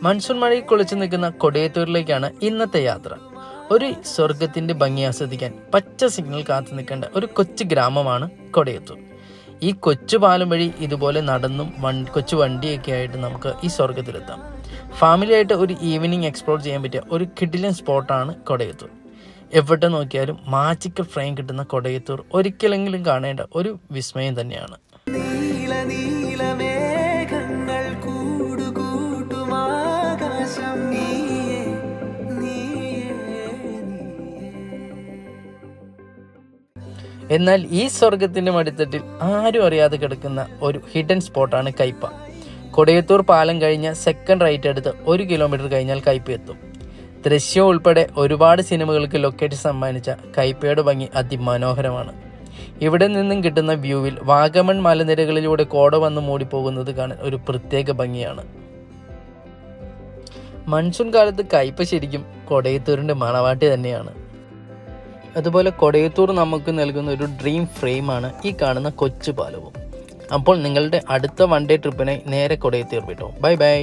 Monsoon മഴയിൽ കുളിച്ചു നിൽക്കുന്ന കൊടിയത്തൂരിലേക്കാണ് ഇന്നത്തെ യാത്ര. ഒരു സ്വർഗത്തിൻ്റെ ഭംഗി ആസ്വദിക്കാൻ പച്ച സിഗ്നൽ കാത്തു നിൽക്കേണ്ട ഒരു കൊച്ചു ഗ്രാമമാണ് കൊടിയത്തൂർ. ഈ കൊച്ചു പാലം വഴി ഇതുപോലെ നടന്നും കൊച്ചു വണ്ടിയൊക്കെ ആയിട്ട് നമുക്ക് ഈ സ്വർഗത്തിലെത്താം. ഫാമിലിയായിട്ട് ഒരു ഈവനിങ് എക്സ്പ്ലോർ ചെയ്യാൻ പറ്റിയ ഒരു കിടിലൻ സ്പോട്ടാണ് കൊടിയത്തൂർ. എവിടെ നോക്കിയാലും മാജിക്കൽ ഫ്രെയിം കിട്ടുന്ന കൊടിയത്തൂർ ഒരിക്കലെങ്കിലും കാണേണ്ട ഒരു വിസ്മയം തന്നെയാണ്. എന്നാൽ ഈ സ്വർഗത്തിൻ്റെ മടിത്തട്ടിൽ ആരും അറിയാതെ കിടക്കുന്ന ഒരു ഹിഡൻ സ്പോട്ടാണ് കയ്പ. കൊടിയത്തൂർ പാലം കഴിഞ്ഞ സെക്കൻഡ് റൈറ്റ് എടുത്ത് 1 കിലോമീറ്റർ കഴിഞ്ഞാൽ കയ്പ എത്തും. ദൃശ്യം ഉൾപ്പെടെ ഒരുപാട് സിനിമകൾക്ക് ലൊക്കേഷൻ സമ്മാനിച്ച കയ്പയുടെ ഭംഗി അതിമനോഹരമാണ്. ഇവിടെ നിന്നും കിട്ടുന്ന വ്യൂവിൽ വാഗമൺ മലനിരകളിലൂടെ കോട വന്ന് മൂടിപ്പോകുന്നത് കാണാൻ ഒരു പ്രത്യേക ഭംഗിയാണ്. മൺസൂൺ കാലത്ത് കയ്പ ശരിക്കും കൊടിയത്തൂരിൻ്റെ മണവാട്ടി തന്നെയാണ്. അതുപോലെ കൊടിയത്തൂർ നമുക്ക് നൽകുന്ന ഒരു ഡ്രീം ഫ്രെയിമാണ് ഈ കാണുന്ന കൊച്ചു പാലവും. അപ്പോൾ നിങ്ങളുടെ അടുത്ത വൺ ഡേ ട്രിപ്പിനെ നേരെ കൊടിയത്തൂർ വിട്ടോ. Bye bye.